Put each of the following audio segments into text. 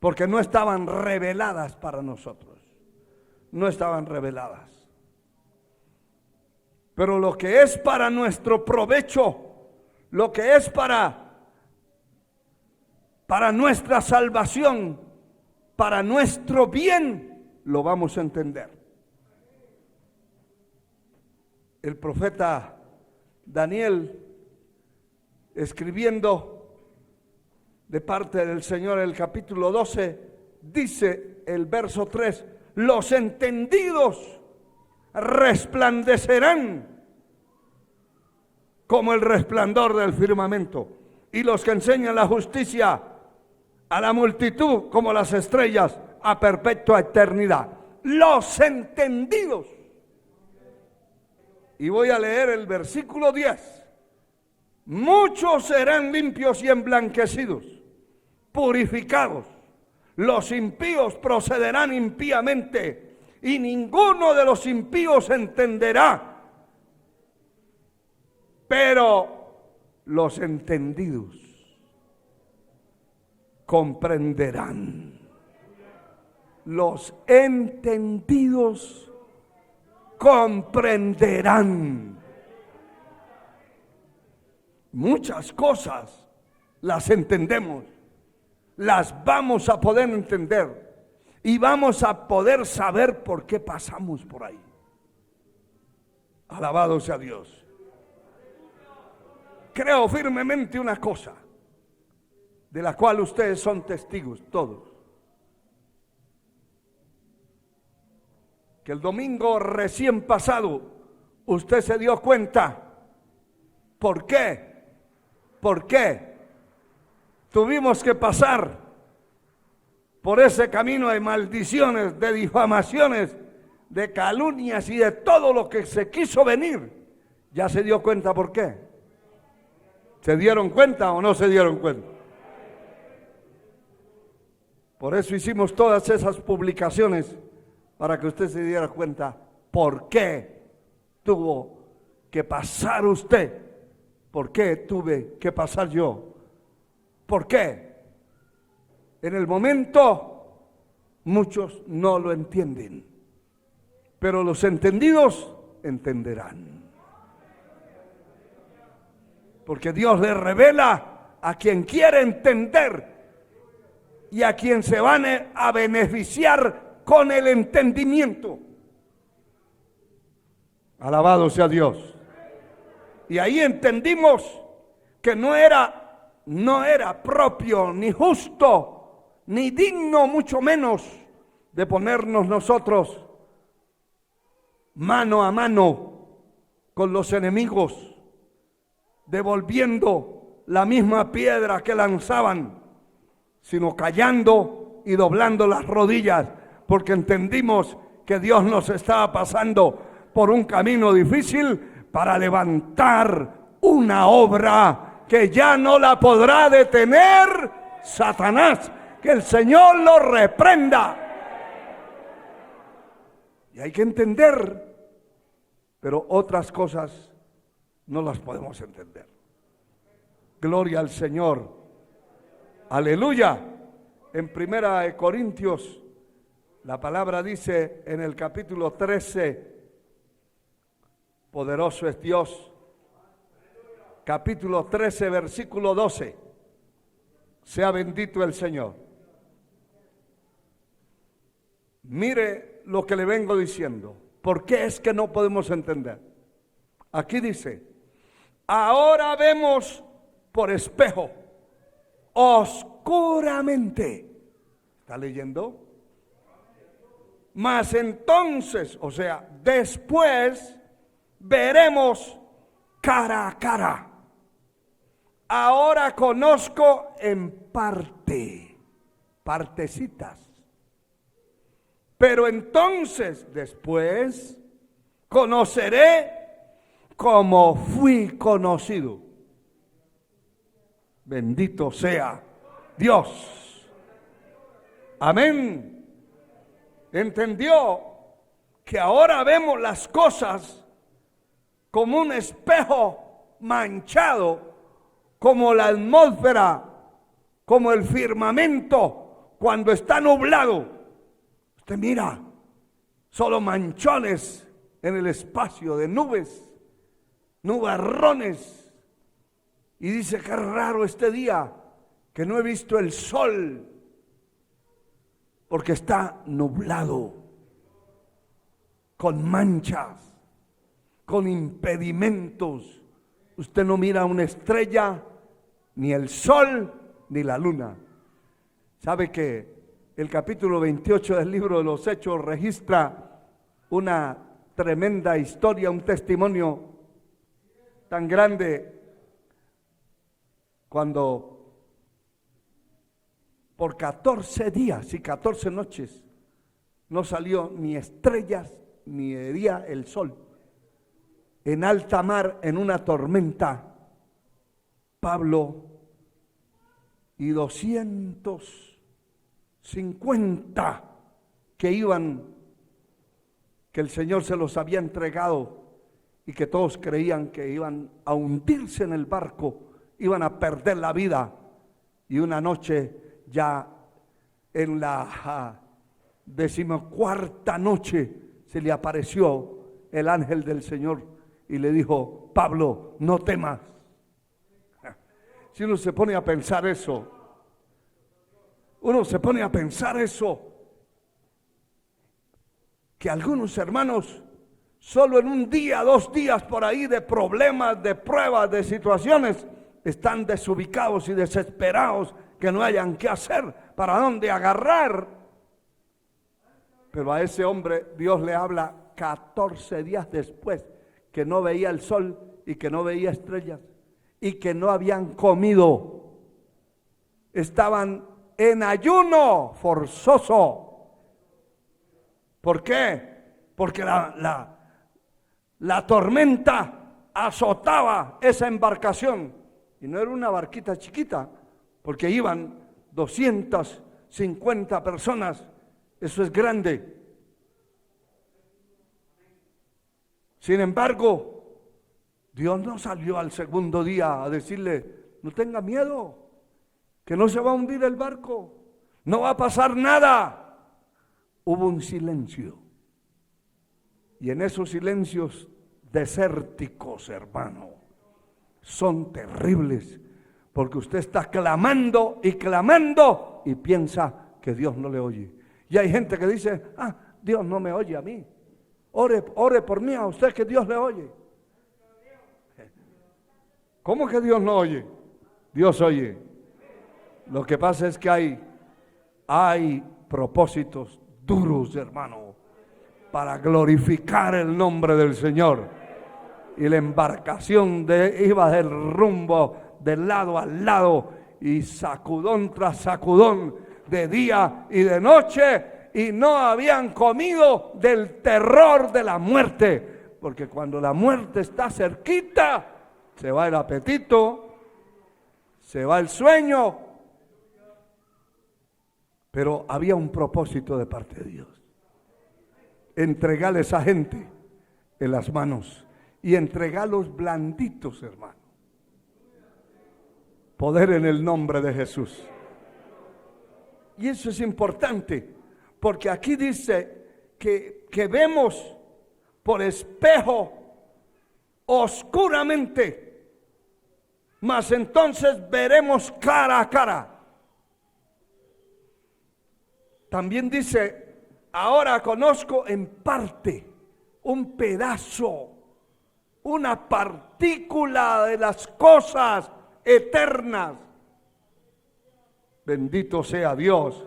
porque no estaban reveladas para nosotros. No estaban reveladas. Pero lo que es para nuestro provecho, lo que es para nuestra salvación, para nuestro bien, lo vamos a entender. El profeta Daniel, escribiendo de parte del Señor el capítulo 12, dice el verso 3: los entendidos resplandecerán como el resplandor del firmamento, y los que enseñan la justicia a la multitud como las estrellas a perpetua eternidad. Los entendidos. Y voy a leer el versículo 10. Muchos serán limpios y emblanquecidos, purificados. Los impíos procederán impíamente, y ninguno de los impíos entenderá. Pero los entendidos comprenderán. Los entendidos comprenderán. Muchas cosas las entendemos, las vamos a poder entender y vamos a poder saber por qué pasamos por ahí. Alabado sea Dios. Creo firmemente una cosa, de la cual ustedes son testigos todos, que el domingo recién pasado usted se dio cuenta. ¿Por qué? ¿Por qué tuvimos que pasar por ese camino de maldiciones, de difamaciones, de calumnias y de todo lo que se quiso venir? ¿Ya se dio cuenta por qué? ¿Se dieron cuenta o no se dieron cuenta? Por eso hicimos todas esas publicaciones, para que usted se diera cuenta por qué tuvo que pasar usted, por qué tuve que pasar yo, por qué. En el momento muchos no lo entienden, pero los entendidos entenderán. Porque Dios le revela a quien quiere entender y a quien se van a beneficiar con el entendimiento. Alabado sea Dios. Y ahí entendimos que no era propio, ni justo, ni digno, mucho menos, de ponernos nosotros mano a mano con los enemigos, devolviendo la misma piedra que lanzaban, sino callando y doblando las rodillas, porque entendimos que Dios nos estaba pasando por un camino difícil para levantar una obra que ya no la podrá detener Satanás. Que el Señor lo reprenda. Y hay que entender, pero otras cosas no las podemos entender. Gloria al Señor. Aleluya. En 1 Corintios, la palabra dice en el capítulo 13, poderoso es Dios. Capítulo 13, versículo 12. Sea bendito el Señor. Mire lo que le vengo diciendo. ¿Por qué es que no podemos entender? Aquí dice: ahora vemos por espejo, oscuramente. ¿Está leyendo? Mas entonces, o sea, después veremos cara a cara. Ahora conozco en parte, partecitas. Pero entonces, después, conoceré como fui conocido. Bendito sea Dios. Amén. Entendió que ahora vemos las cosas como un espejo manchado, como la atmósfera, como el firmamento, cuando está nublado, usted mira solo manchones en el espacio de nubes, nubarrones, y dice: qué raro este día que no he visto el sol, porque está nublado, con manchas, con impedimentos. Usted no mira una estrella, ni el sol, ni la luna. ¿Sabe que el capítulo 28 del libro de los Hechos registra una tremenda historia, un testimonio tan grande, cuando por 14 días y 14 noches no salió ni estrellas ni de día el sol? En alta mar, en una tormenta, Pablo y 250 que iban, que el Señor se los había entregado y que todos creían que iban a hundirse en el barco, iban a perder la vida. Y una noche, ya en la 14ª noche, se le apareció el ángel del Señor y le dijo: Pablo, no temas. Si uno se pone a pensar eso, que algunos hermanos solo en un día, 2 días por ahí de problemas, de pruebas, de situaciones, están desubicados y desesperados, que no hayan qué hacer, para dónde agarrar. Pero a ese hombre Dios le habla 14 días después, que no veía el sol y que no veía estrellas y que no habían comido. Estaban en ayuno forzoso. ¿Por qué? Porque la tormenta azotaba esa embarcación. Y no era una barquita chiquita, porque iban 250 personas. Eso es grande. Sin embargo, Dios no salió al segundo día a decirle: no tenga miedo, que no se va a hundir el barco, no va a pasar nada. Hubo un silencio. Y en esos silencios desérticos, hermano, son terribles, porque usted está clamando y clamando y piensa que Dios no le oye. Y hay gente que dice: Dios no me oye a mí. Ore por mí a usted, que Dios le oye. ¿Cómo que Dios no oye? Dios oye. Lo que pasa es que hay propósitos duros, hermano, para glorificar el nombre del Señor. Y la embarcación iba del rumbo, de lado a lado, y sacudón tras sacudón, de día y de noche, y no habían comido del terror de la muerte, porque cuando la muerte está cerquita, se va el apetito, se va el sueño. Pero había un propósito de parte de Dios: entregarle a esa gente en las manos y entregarlos blanditos, hermano. Poder en el nombre de Jesús. Y eso es importante, porque aquí dice que vemos por espejo oscuramente, mas entonces veremos cara a cara. También dice: ahora conozco en parte, un pedazo, una partícula de las cosas eternas. Bendito sea Dios.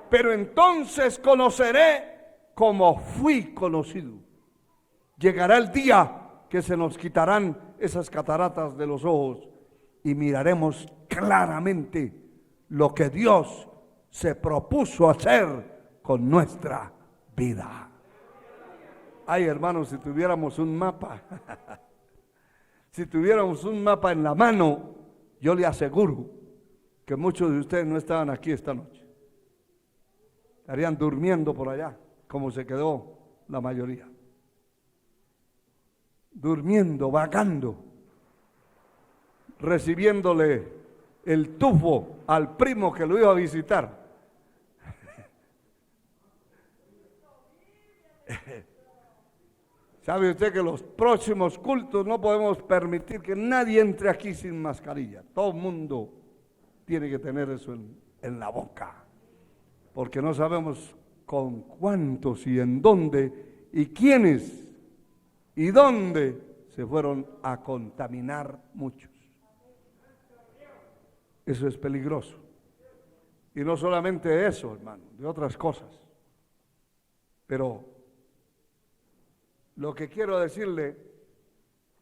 Pero entonces conoceré como fui conocido. Llegará el día que se nos quitarán esas cataratas de los ojos y miraremos claramente lo que Dios se propuso hacer con nuestra vida. Ay, hermanos, si tuviéramos un mapa, si tuviéramos un mapa en la mano, yo le aseguro que muchos de ustedes no estaban aquí esta noche. Estarían durmiendo por allá, como se quedó la mayoría. Durmiendo, vagando, recibiéndole el tufo al primo que lo iba a visitar, ¿Sabe usted que los próximos cultos no podemos permitir que nadie entre aquí sin mascarilla? Todo el mundo tiene que tener eso en la boca, porque no sabemos con cuántos y en dónde y quiénes y dónde se fueron a contaminar muchos. Eso es peligroso. Y no solamente eso, hermano, de otras cosas. Pero lo que quiero decirle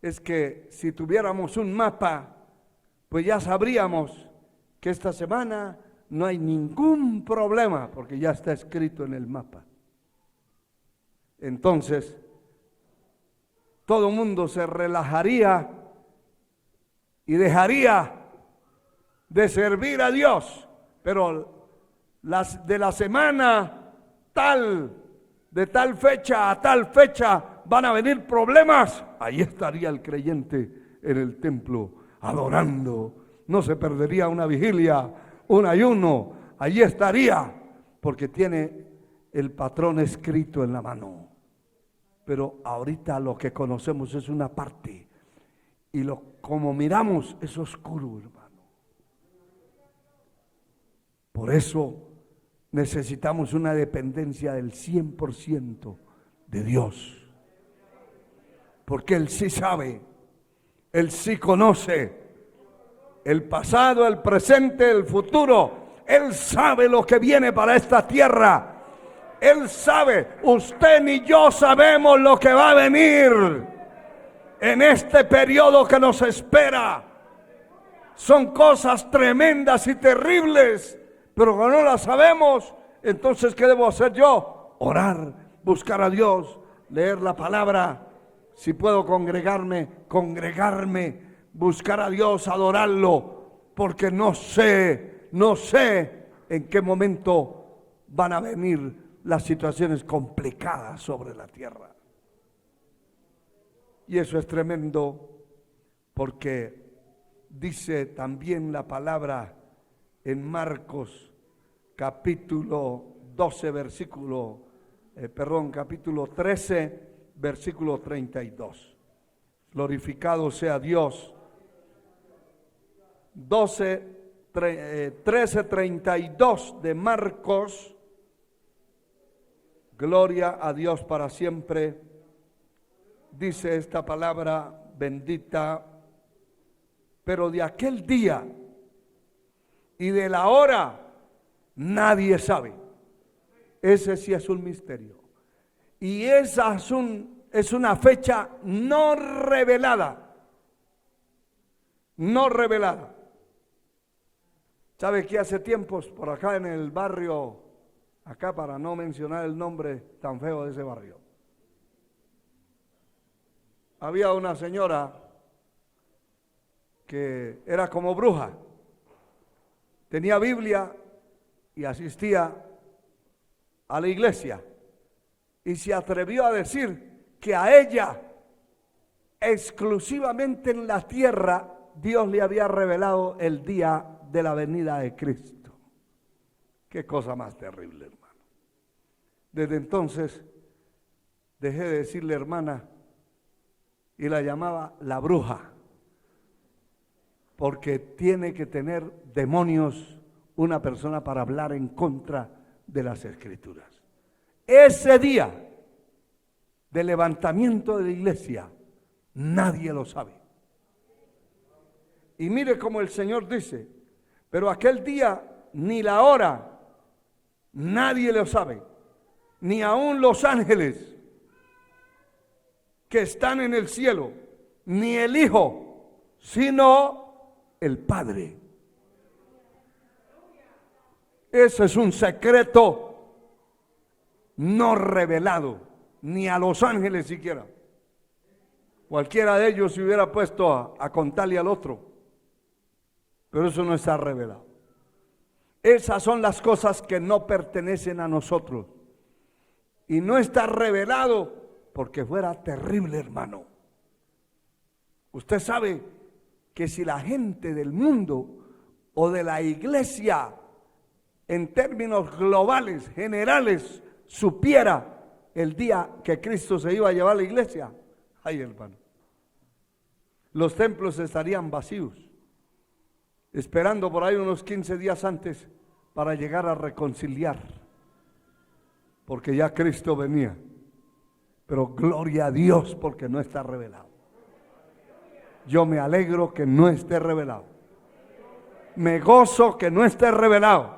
es que si tuviéramos un mapa, pues ya sabríamos que esta semana no hay ningún problema, porque ya está escrito en el mapa. Entonces, todo el mundo se relajaría y dejaría de servir a Dios, pero de la semana de tal fecha a tal fecha van a venir problemas. Ahí estaría el creyente en el templo adorando. No se perdería una vigilia, un ayuno. Allí estaría, porque tiene el patrón escrito en la mano. Pero ahorita lo que conocemos es una parte, y como miramos es oscuro, hermano. Por eso necesitamos una dependencia del 100% de Dios, porque Él sí sabe, Él sí conoce el pasado, el presente, el futuro. Él sabe lo que viene para esta tierra. Él sabe, usted ni yo sabemos lo que va a venir en este periodo que nos espera. Son cosas tremendas y terribles, pero como no las sabemos, entonces ¿qué debo hacer yo? Orar, buscar a Dios, leer la palabra. Si puedo congregarme, buscar a Dios, adorarlo, porque no sé en qué momento van a venir las situaciones complicadas sobre la tierra. Y eso es tremendo, porque dice también la palabra en Marcos capítulo 13, versículo 32. Glorificado sea Dios. 13:32 de Marcos. Gloria a Dios para siempre. Dice esta palabra bendita: pero de aquel día y de la hora nadie sabe. Ese sí es un misterio. Y esa es una fecha no revelada. No revelada. ¿Sabe que hace tiempos por acá en el barrio, acá para no mencionar el nombre tan feo de ese barrio, había una señora que era como bruja? Tenía Biblia y asistía a la iglesia, y se atrevió a decir que a ella exclusivamente en la tierra Dios le había revelado el día de la venida de Cristo. Qué cosa más terrible, hermano. Desde entonces dejé de decirle hermana y la llamaba la bruja, porque tiene que tener demonios una persona para hablar en contra de las Escrituras. Ese día de levantamiento de la iglesia nadie lo sabe. Y mire cómo el Señor dice: pero aquel día ni la hora nadie lo sabe, ni aun los ángeles que están en el cielo, ni el Hijo, sino el Padre. Ese es un secreto no revelado, ni a los ángeles siquiera. Cualquiera de ellos se hubiera puesto a contarle al otro, pero eso no está revelado. Esas son las cosas que no pertenecen a nosotros, y no está revelado porque fuera terrible, hermano. Usted sabe que si la gente del mundo o de la iglesia, en términos globales, generales, supiera el día que Cristo se iba a llevar a la iglesia, ay hermano, los templos estarían vacíos, esperando por ahí unos 15 días antes para llegar a reconciliar, porque ya Cristo venía. Pero gloria a Dios porque no está revelado. Yo me alegro que no esté revelado. Me gozo que no esté revelado.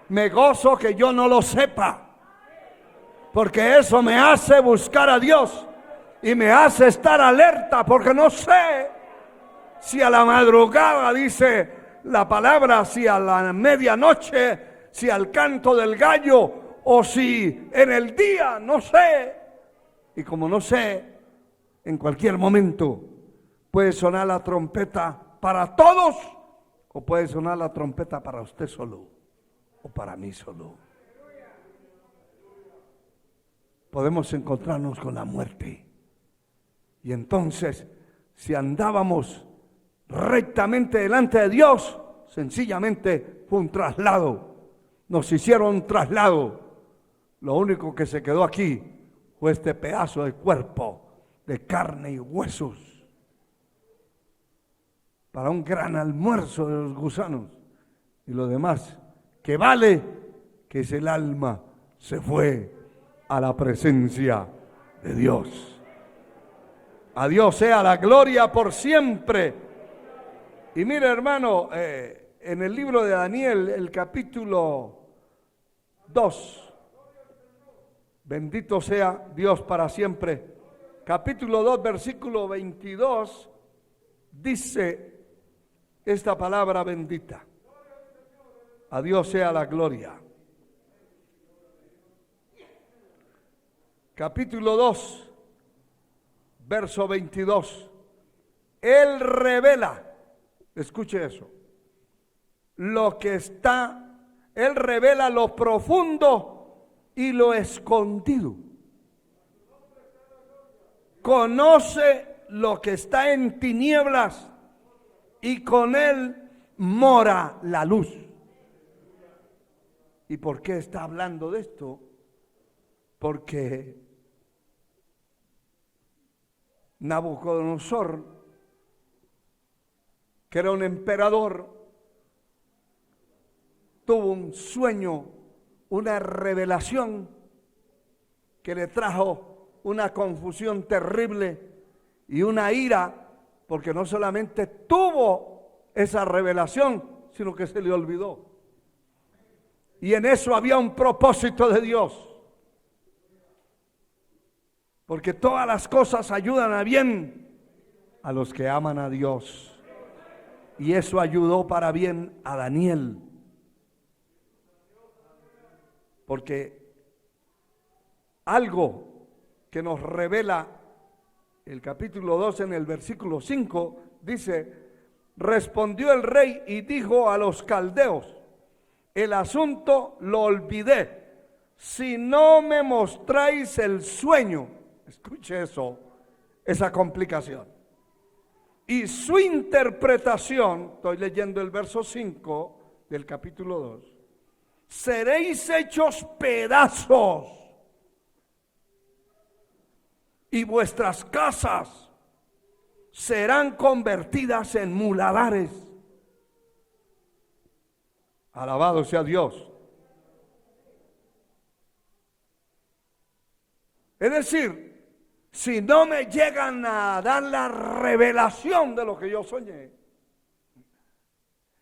Me gozo que yo no lo sepa, porque eso me hace buscar a Dios y me hace estar alerta, porque no sé si a la madrugada, dice la palabra, si a la medianoche, si al canto del gallo, o si en el día, no sé. Y como no sé, en cualquier momento puede sonar la trompeta para todos, o puede sonar la trompeta para usted solo, o para mí solo. Podemos encontrarnos con la muerte. Y entonces, si andábamos rectamente delante de Dios, sencillamente fue un traslado. Nos hicieron un traslado. Lo único que se quedó aquí fue este pedazo de cuerpo, de carne y huesos, para un gran almuerzo de los gusanos. Y lo demás, que vale, que es el alma, se fue a la presencia de Dios. A Dios sea la gloria por siempre. Y mire, hermano, en el libro de Daniel, el capítulo 2, bendito sea Dios para siempre, capítulo 2, versículo 22, dice esta palabra bendita: a Dios sea la gloria. Capítulo 2, verso 22. Él revela, escuche eso, lo que está, Él revela lo profundo y lo escondido. Conoce lo que está en tinieblas y con Él mora la luz. ¿Y por qué está hablando de esto? Porque Nabucodonosor, que era un emperador, tuvo un sueño, una revelación que le trajo una confusión terrible y una ira, porque no solamente tuvo esa revelación, sino que se le olvidó. Y en eso había un propósito de Dios, porque todas las cosas ayudan a bien a los que aman a Dios. Y eso ayudó para bien a Daniel, porque algo que nos revela el capítulo 2 en el versículo 5, dice: respondió el rey y dijo a los caldeos: el asunto lo olvidé, si no me mostráis el sueño. Escuche eso, esa complicación. Y su interpretación, estoy leyendo el verso 5 del capítulo 2, seréis hechos pedazos y vuestras casas serán convertidas en muladares. Alabado sea Dios. Es decir, si no me llegan a dar la revelación de lo que yo soñé,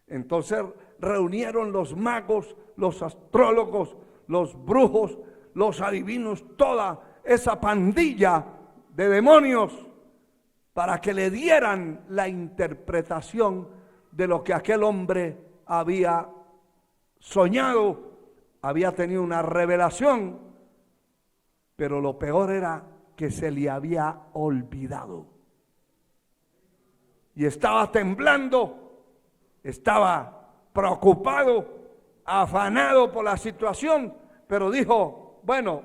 entonces reunieron los magos, los astrólogos, los brujos, los adivinos, toda esa pandilla de demonios, para que le dieran la interpretación de lo que aquel hombre había soñado, había tenido una revelación, pero lo peor era que se le había olvidado. Y estaba temblando, estaba preocupado, afanado por la situación, pero dijo: bueno,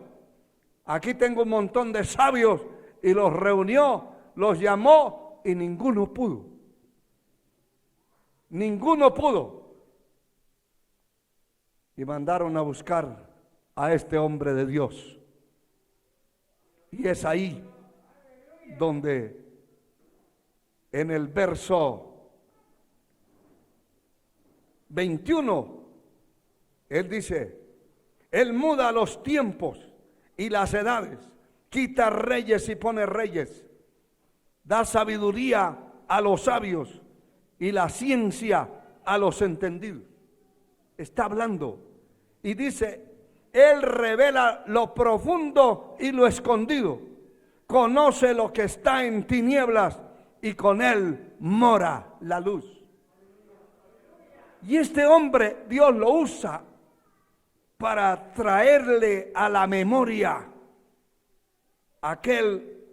aquí tengo un montón de sabios, y los reunió, los llamó, y ninguno pudo. Ninguno pudo. Y mandaron a buscar a este hombre de Dios. Y es ahí donde en el verso 21, Él dice, Él muda los tiempos y las edades, quita reyes y pone reyes, da sabiduría a los sabios y la ciencia a los entendidos. Está hablando y dice, Él revela lo profundo y lo escondido, conoce lo que está en tinieblas y con Él mora la luz. Y este hombre Dios lo usa para traerle a la memoria aquel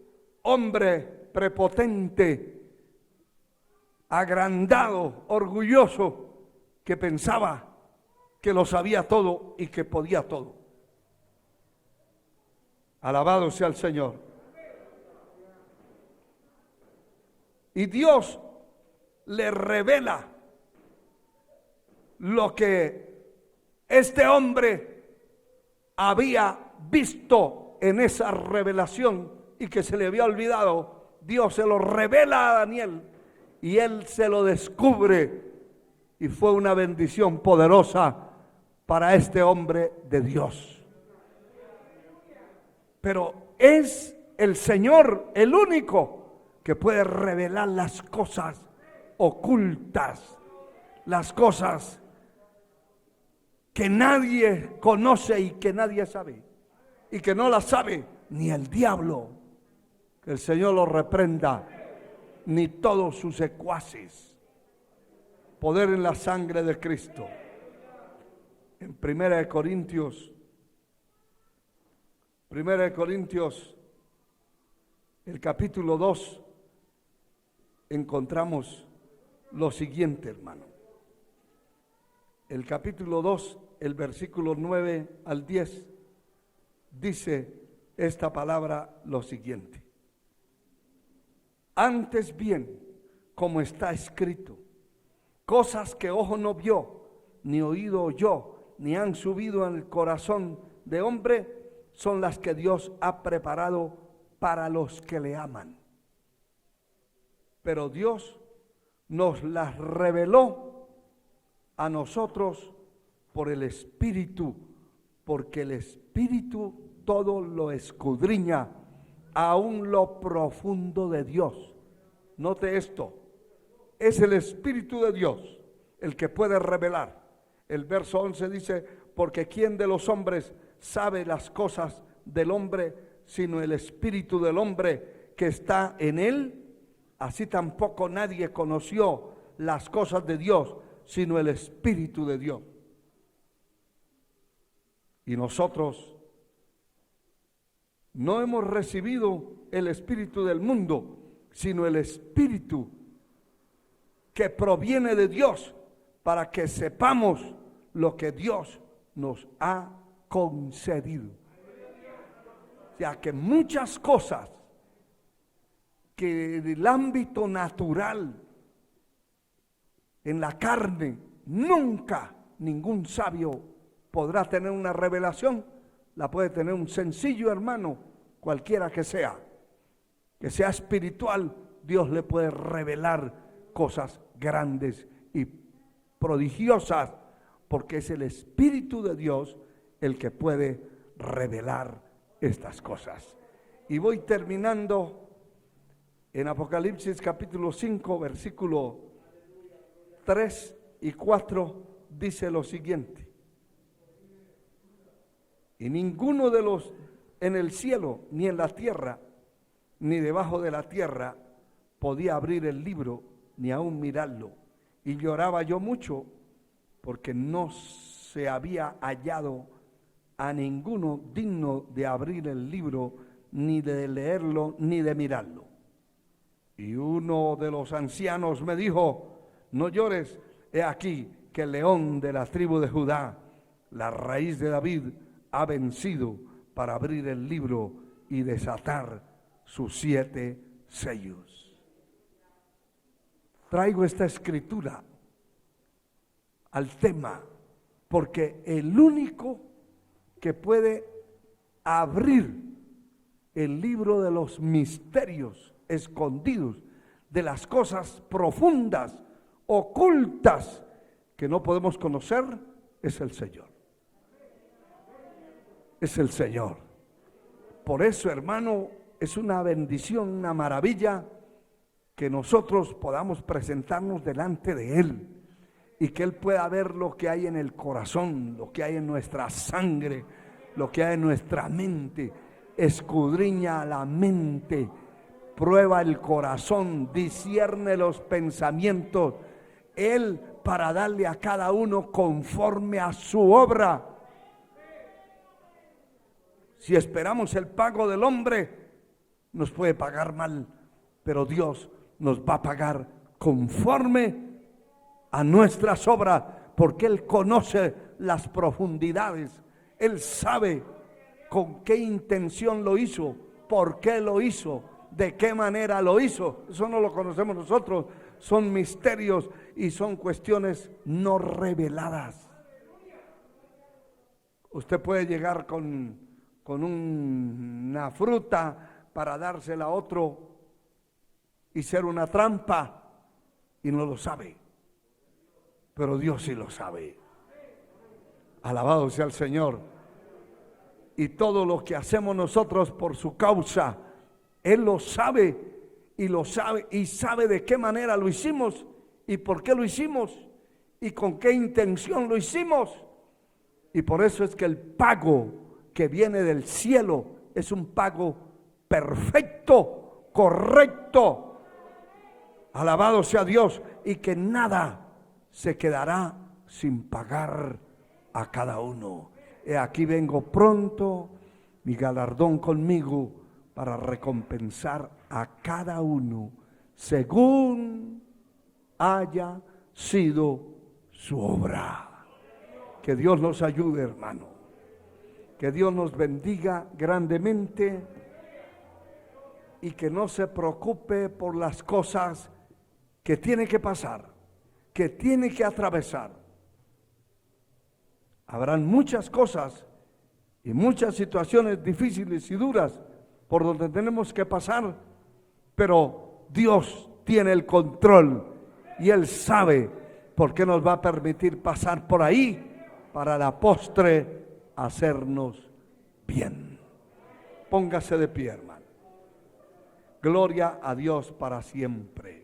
hombre prepotente, agrandado, orgulloso, que pensaba que lo sabía todo y que podía todo. Alabado sea el Señor. Y Dios le revela lo que este hombre había visto en esa revelación y que se le había olvidado. Dios se lo revela a Daniel y él se lo descubre, y fue una bendición poderosa para este hombre de Dios. Pero es el Señor el único que puede revelar las cosas ocultas, las cosas que nadie conoce y que nadie sabe, y que no las sabe ni el diablo, que el Señor lo reprenda, ni todos sus secuaces. Poder en la sangre de Cristo. En 1 Corintios, el capítulo 2, encontramos lo siguiente, hermano. El capítulo 2, el versículo 9 al 10, dice esta palabra lo siguiente. Antes bien, como está escrito, cosas que ojo no vio, ni oído oyó, ni han subido en el corazón de hombre, son las que Dios ha preparado para los que le aman. Pero Dios nos las reveló a nosotros por el Espíritu, porque el Espíritu todo lo escudriña, aún lo profundo de Dios. Note esto, es el Espíritu de Dios el que puede revelar. El verso 11 dice, porque ¿quién de los hombres sabe las cosas del hombre, sino el Espíritu del hombre que está en él? Así tampoco nadie conoció las cosas de Dios, sino el Espíritu de Dios. Y nosotros no hemos recibido el Espíritu del mundo, sino el Espíritu que proviene de Dios, para que sepamos lo que Dios nos ha concedido. O sea que muchas cosas que en el ámbito natural, en la carne, nunca ningún sabio podrá tener una revelación, la puede tener un sencillo hermano, cualquiera que sea espiritual. Dios le puede revelar cosas grandes y prodigiosas, porque es el Espíritu de Dios el que puede revelar estas cosas. Y voy terminando en Apocalipsis capítulo 5, versículo 3 y 4, dice lo siguiente: y ninguno de los en el cielo, ni en la tierra, ni debajo de la tierra, podía abrir el libro, ni aún mirarlo. Y lloraba yo mucho, porque no se había hallado a ninguno digno de abrir el libro, ni de leerlo, ni de mirarlo. Y uno de los ancianos me dijo: no llores, he aquí que el león de la tribu de Judá, la raíz de David, ha vencido para abrir el libro y desatar sus 7 sellos. Traigo esta escritura al tema porque el único que puede abrir el libro de los misterios escondidos, de las cosas profundas, ocultas, que no podemos conocer, es el Señor. Es el Señor. Por eso, hermano, es una bendición, una maravilla que nosotros podamos presentarnos delante de Él y que Él pueda ver lo que hay en el corazón, lo que hay en nuestra sangre, lo que hay en nuestra mente. Escudriña la mente, prueba el corazón, discierne los pensamientos. Él para darle a cada uno conforme a su obra. Si esperamos el pago del hombre, nos puede pagar mal, pero Dios nos va a pagar conforme a nuestras obras, porque Él conoce las profundidades. Él sabe con qué intención lo hizo, por qué lo hizo, de qué manera lo hizo. Eso no lo conocemos nosotros, son misterios y son cuestiones no reveladas. Usted puede llegar con una fruta para dársela a otro y ser una trampa y no lo sabe, pero Dios sí lo sabe. Alabado sea el Señor. Y todo lo que hacemos nosotros por su causa, Él lo sabe y sabe de qué manera lo hicimos y por qué lo hicimos y con qué intención lo hicimos. Y por eso es que el pago que viene del cielo es un pago perfecto, correcto. Alabado sea Dios, y que nada se quedará sin pagar a cada uno. He aquí vengo pronto, mi galardón conmigo, para recompensar a cada uno según haya sido su obra. Que Dios nos ayude, hermano. Que Dios nos bendiga grandemente y que no se preocupe por las cosas que tiene que pasar, que tiene que atravesar. Habrán muchas cosas y muchas situaciones difíciles y duras por donde tenemos que pasar, pero Dios tiene el control y Él sabe por qué nos va a permitir pasar por ahí para la postre hacernos bien. Póngase de pie, hermano. Gloria a Dios para siempre.